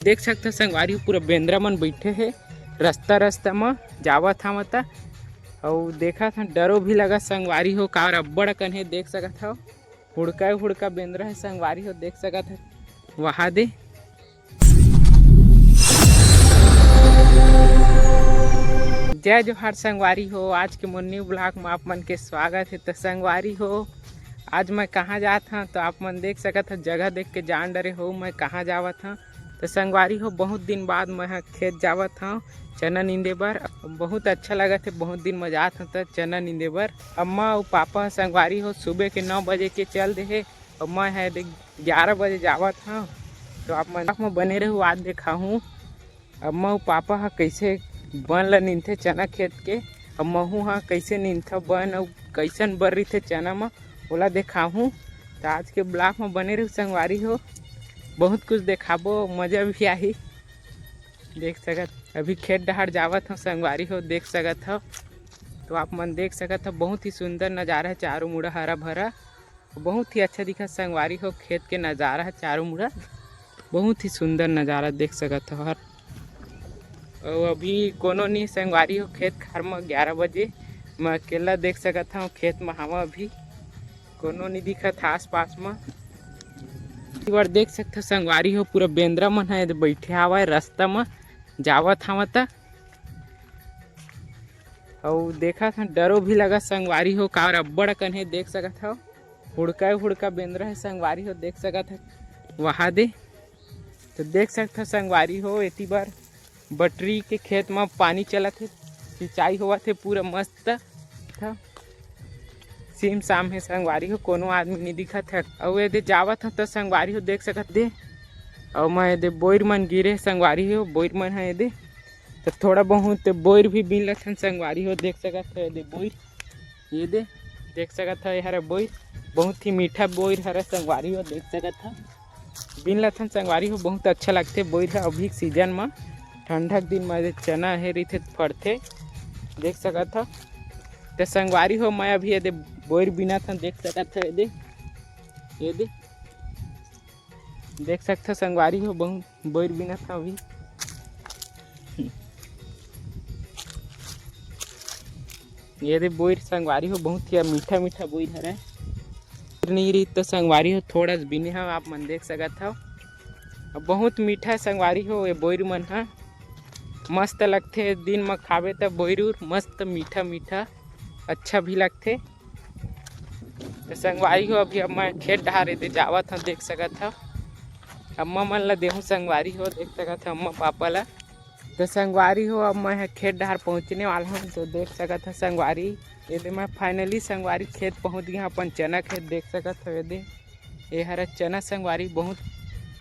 देख सकते हो संगवारी पूरा बेंद्रा मन बैठे है रास्ता रास्ता में जावत था मता और देखा था डरो भी लगा संगवारी हो का अब्बड़ कन है देख सकत हो हुड़का बेंद्रा है संगवारी हो देख सकत है वहाँ दे जय जोहार संगवारी हो। आज के मोर ब्लॉग में आप मन के स्वागत है। तो संगवारी हो आज मैं कहाँ जात हाँ तो आप मन देख सकत हो जगह देख के जान डरे हो मैं कहाँ जावत हाँ। तो संगवारी हो बहुत दिन बाद मैं खेत जावत हाँ चना नींदे बर। बहुत अच्छा लगा थे बहुत दिन में जात हूँ तो चना नींदे बर। अम्मा और पापा संगवारी हो सुबह के 9 बजे के चल दे है और मैं है 11 बजे जावत हाँ। तो आप मन में बने रहो आज देखा हूँ अम्मा और पापा हा कैसे बन ला नींदथे चना खेत के और महू हाँ कैसे नींदथा बन और कैसन बर रही थे चना में ओला देखाहूँ। तो आज के ब्लॉग में बने रहो संगवारी हो बहुत कुछ देखाबो मज़ा भी आई देख सकत। अभी खेत डहार जावत हूँ संगवारी हो देख सकत हो। तो आप मन देख सकत हो बहुत ही सुंदर नज़ारा है चारों मुड़ा हरा भरा बहुत ही अच्छा दिखा संगवारी हो खेत के नज़ारा है चारों मुड़ा बहुत ही सुंदर नज़ारा देख सकत हो। और अभी कोनो नहीं संगवारी हो खेत खार में 11 बजे मैं अकेला देख सकता हूँ खेत में हवा अभी कोनो नहीं दिखत आस पास में। बार देख सकते हो संगवारी हो पूरा बेंद्रा मन है बैठे हवा है रास्ता में जावत हवा था और देखा था डरो भी लगा संगवारी हो का अब्बड़ कन है देख सकत हो हुड़का बेंद्रा है संगवारी हो देख सकत है वहाँ दे। तो देख सकते हो संगवारी हो इतनी बार बटरी के खेत में पानी चला थे सिंचाई हुआ थे पूरा मस्त था सीम शाम है संगवारी हो कोनो आदमी नहीं दिखा था। और ये जावत हो तो संगवारी हो देख सकत दे और मैं दे बोर मन गिरे संगवारी हो बोर मन है दे तो थोड़ा बहुत बोर भी बिन लथन संगवारी हो देख सकत है दे बोर ये दे देख सकत है हरा बोर बहुत ही मीठा बोर हरा संगवारी हो देख सकत है बिन लथन संगवारी हो बहुत अच्छा लगते बोर है अभी सीजन में ठंडक दिन में चना है रही थे फरते देख सकत हो। तो संगवारी हो मैं अभी ये बोर बिना था देख सकत है ये दे देख सकते हो संगवारी हो बहुत बोर बिना था अभी ये दे बोर संगवारी हो बहुत ही मीठा मीठा बोर है नहीं रही तो संगवारी हो थोड़ा बिने हो आप मन देख सकत हो बहुत मीठा संगवारी हो ये बोर मन है मस्त लगते दिन में खावे तो बोरूर मस्त मीठा मीठा अच्छा भी लगते। तो संगवारी हो अभी अब मैं खेत डहारे दे जावत हूँ देख सकत हो अम्मा मन ला देहूँ संगवारी हो देख सकत हो अम्मा पापा ला। तो संगवारी हो अब मैं खेत डहार पहुँचने वाला हूँ तो देख सकत हो संगवारी ये मैं फाइनली संगवारी खेत पहुँच गया अपन चना खेत देख सकत हो ये हरा चना संगवारी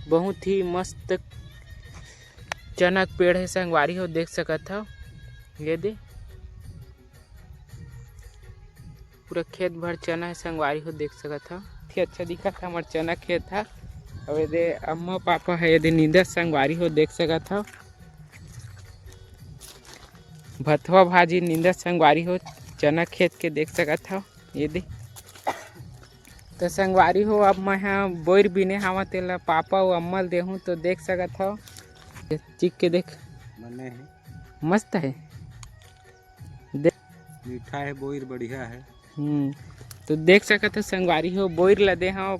बहुत ही मस्त चना के पेड़ है संगवारी हो देख सकत हो ये दे पूरा खेत भर चना है संगवारी हो देख सकत हो बहुत अच्छा दिखा था हमारा चना खेत था। और ये अम्मा पापा है ये नींदर संगवारी हो देख सकत हो भथवा भाजी नींदर संगवारी हो चना खेत के देख सकत हो ये दे। तो संगवारी हो अब मैं हाँ बोर बिने हवा तेला पापा और अम्मा देहूँ तो देख सकत हो चिक के देख बने है मस्त है मीठा है बोर बढ़िया है। तो देख सकते हो संगवारी हो बोर लदे हाँ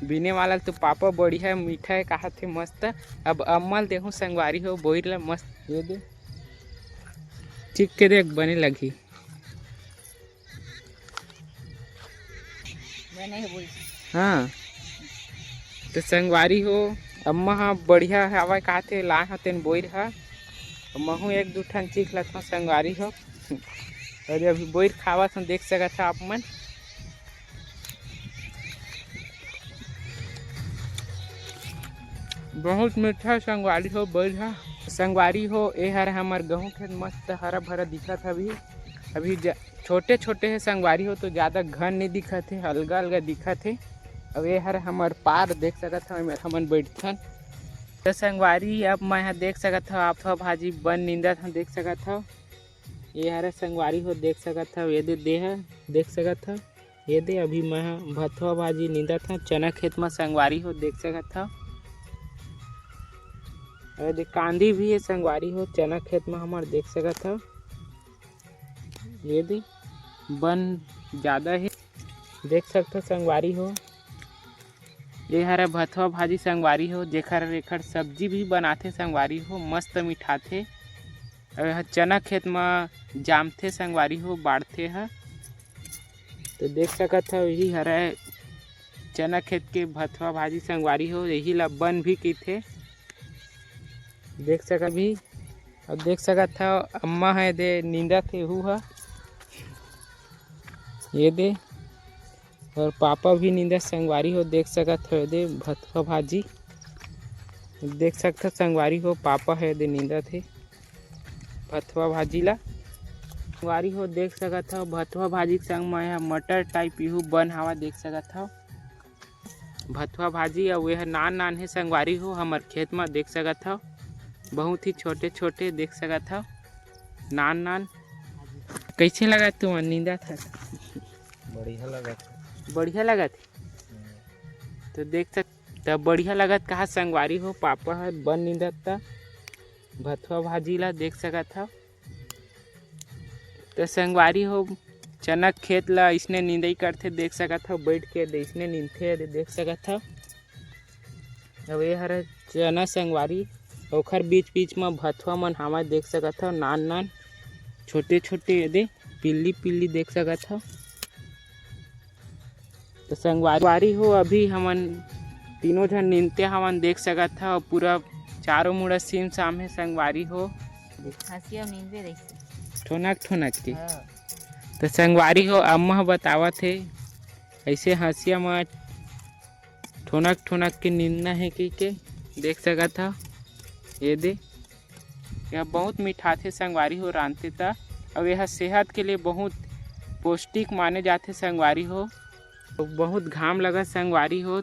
बिने वाला तो पापा बढ़िया है मीठा है कहा थे मस्त। अब अम्मल देखो संगवारी हो बोर ला मस्त ये दे चिक के देख बने लगी हाँ। तो संगवारी हो अम्मा हाँ बढ़िया हवा कहा थे ला हतेन बोर हा महू एक दू ठन चीख लथा संगवारी हो अरे अभी बोर खावा था देख सकत आप मन। बहुत मीठा संगवारी हो बढ़िया संगवारी हो ये हर हमार गेहूँ खेत मस्त हरा भरा दिखत अभी छोटे छोटे है संगवारी हो तो ज़्यादा घन नहीं दिखत है अलगा अलगा दिखत है। अब ये हर हमार पार देख सकत हो हमन बैठथन। तो संगवारी अब मैं यहाँ देख सकत हो आफा भाजी बन नींदा था देख सकत हो ये हरा संगवारी हो देख सकत हो ये दे देख सकत हो ये दे अभी मैं भथवा भाजी नींदा था चना खेत में संगवारी हो देख सकत हो और ये कांदी भी है संगवारी हो, चना खेत में हमार देख सकत हो। ये दी बन ज़्यादा है, देख सकते हो संगवारी हो। ये हरा भथवा भाजी संगवारी हो, जेकर एकर सब्जी भी बनाथे संगवारी हो, मस्त मिठाथे। और यह चना खेत में जामथे संगवारी हो, बाढ़थे है। तो देख सकत हो यही हरा चना खेत के भथवा भाजी संगवारी हो, यही ला बन भी कीथे देख सकत भी। और देख सकत हो अम्मा है दे नींदा थे हु है ये दे, और पापा भी नींदा संगवारी हो, देख सकत हो दे भथवा भाजी देख सकते संगवारी हो। पापा है दे नींदा थे भथवा भाजी ला संगवारी हो, देख सकत हो। भथवा भाजी के संग में मटर टाइप इहू बन हवा देख सकत हो। भथवा भाजी और यह नान नान है संगवारी हो, हमार खेत में देख सकत हो। बहुत ही छोटे छोटे देख सकत हो, नान नान। कैसे लगा तुम नींदा था? बढ़िया लगा। बढ़िया लगा थे तो देख सकते बढ़िया लगत कहा संगवारी हो। पापा है बन नींदत भथवा भाजी ला देख सकत हो। तो संगवारी हो चना खेत ला इसने नींदाई करते देख सकत हो, बैठ के इसने नींदते देख सकत हो। अब ये हर चना संगवारी ओखर बीच बीच में भथवा मन हवा देख सकत हो, नान नान छोटे छोटे दे पिल्ली पिल्ली देख सकत हो। तो संगवारी हो अभी हमन तीनों जन नींदते हमन देख सकत हो। पूरा चारों मुड़ा सीम साम है संगवारी हो, हंसिया नींदे रही ठोनक ठोनक के। तो संगवारी हो अम्मा बतावत है ऐसे हंसिया में ठोनक ठोनक के नींदना है कि के देख सकत हो। ये दे यह बहुत मीठा थे संगवारी हो रांधते था। और यह सेहत के लिए बहुत पौष्टिक माने जाते संगवारी हो। तो बहुत घाम लगा संगवारी हो,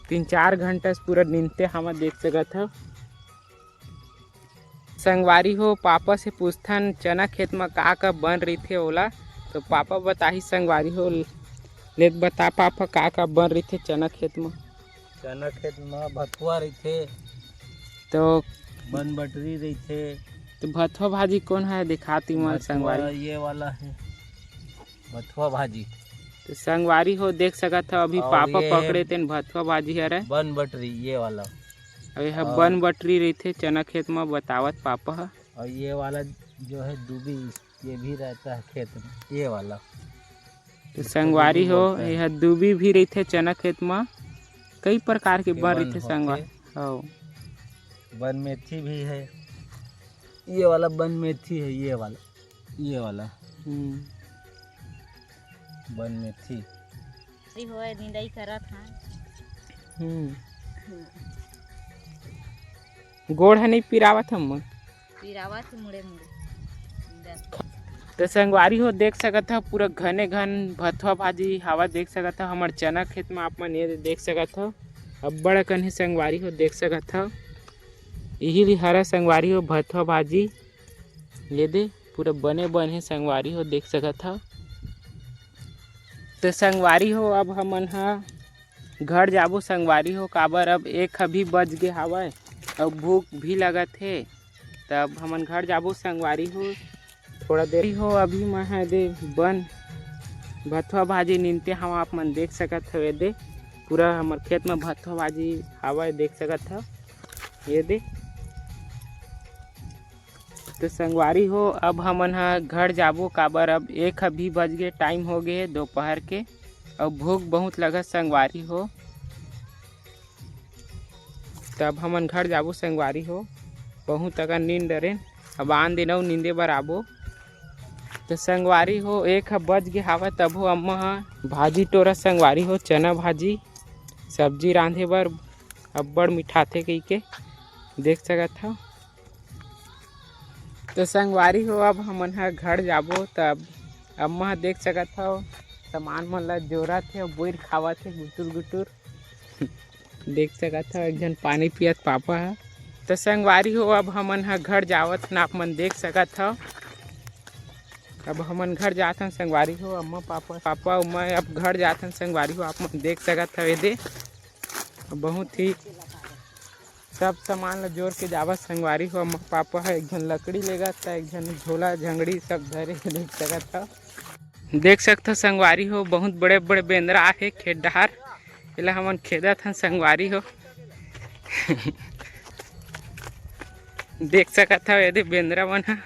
3-4 घंटा से पूरा नींदते हम देख सकत हो। संगवारी हो पापा से पूछथन चना खेत में का बन रही थे ओला, तो पापा बताही संगवारी हो। ले बता पापा का बन रही थे चना खेत में? चना खेत में भथुआ रही थे, तो बन बटरी रही थे। तो भथवा भाजी कौन है दिखाती मैं संगवारी? ये वाला है भथुआ भाजी। तो संगवारी हो देख सकत हो अभी और पापा ये पकड़े थे भथवा भाजी हरे बन बटरी ये वाला। और यह बन बटरी रही थे चना खेत में बतावत पापा है। और ये वाला जो है दूबी, ये भी रहता है खेत में, ये वाला। तो संगवारी हो यह दूबी भी रही थे चना खेत में, कई प्रकार के बन रही थे संगवारी हो। बन मेथी भी है, ये वाला बन मेथी है, ये वाला बन मेथी होए निंदाई करत हां। गोड़ है नहीं पिरावत हम पिरावत मुड़े मुड़े। तो संगवारी हो देख सकत हो पूरा घने घन भथवा भाजी हवा देख सकत हो। हमार चना खेत में आप मन ये देख सकत हो, अब्बड़ कन ही संगवारी हो देख सकत हो। यही हरा संगवारी हो भथवा भाजी ये दे पूरा बने बने संगवारी हो देख सकत हो। तो संगवारी हो अब हमन हा घर जाबो संगवारी हो, काबर अब 1 अभी बज गए हवय और भूख भी लगत है। तब हमन घर जाबो संगवारी हो, थोड़ा देरी हो अभी मैं दे बन भथवा भाजी नींदते हम आप मन देख सकत हो। ये दे पूरा हमार खेत में भथवा भाजी हवा देख सकत हो ये दे। तो संगवारी हो अब हमन हा घर जाबो, काबर अब 1 अभी बज गए टाइम हो गए दोपहर के और भूख बहुत लगत संगवारी हो। तब हमन घर जाबो संगवारी हो, बहुत अगर नींद डरे अब आन दिनों नींदे बर आबो। तो संगवारी हो 1 बज गए हवा तब हो अम्मा हा भाजी टोरा संगवारी हो चना भाजी सब्जी रांधे बर अब्बड़ मिठाथे कही के देख सकत हो। तो संगवारी हो अब हमन हा घर जाबो, तब अम्मा देख सकत हो सामान मन ला जोरा थे और बोर खावा थे गुटुर गुटुर देख सकत हो। एक जन पानी पियत पापा है। तो संगवारी हो अब हमन हा घर जावत ना आप मन देख सकत हो। अब हमन घर जात हन संगवारी हो, अम्मा पापा मैं अब घर जात हन संगवारी हो आप मन देख सकत हो। ये दे बहुत ही सब सामान ला जोड़ के जावत संगवारी हो। अम्मा पापा है एक जन लकड़ी लेगा था, एक जन झोला झंगड़ी सब धरे के देख सकत हो। देख सकते हो संगवारी हो बहुत बड़े बड़े बेंदरा आहे खेत डहार एला हमन खेदत हन संगवारी हो। देख सकत हो यदि बेंदरा मन ह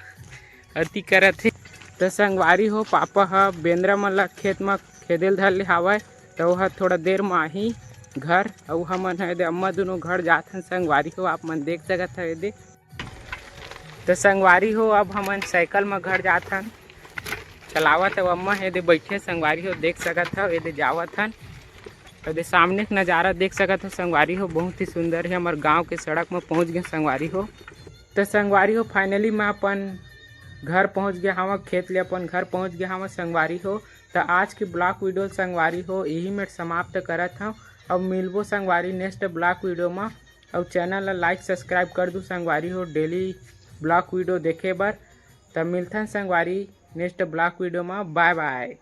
अति करत हे। तो संगवारी हो पापा ह बेंदरा मन ला खेत में खेदेल धर ले हावय तो वह थोड़ा देर में आही घर अउ हमन है अम्मा दोनों घर जात हन संगवारी हो। आप मन देख सकत हो यदि। तो संगवारी हो अब हमन साइकिल में घर जात हन चलावत है अम्मा है बैठे संगवारी हो देख सकत हो यदि जावत हन। यदि सामने का नज़ारा देख सकत हो संगवारी हो बहुत ही सुंदर है। हमारे गांव के सड़क में पहुंच गए संगवारी हो। तो संगवारी हो फाइनली मैं अपन घर पहुंच गया हवा खेत ले अपन घर पहुंच गया हवा संगवारी हो। तो आज की ब्लॉग वीडियो संगवारी हो यही में समाप्त करत हूँ। अब मिलबो संगवारी नेक्स्ट ब्लॉग वीडियो में। और चैनल ला लाइक सब्सक्राइब कर दू संगवारी हो डेली ब्लॉग वीडियो देखे बर। तब मिलथन संगवारी नेक्स्ट ब्लॉग वीडियो में। Bye bye.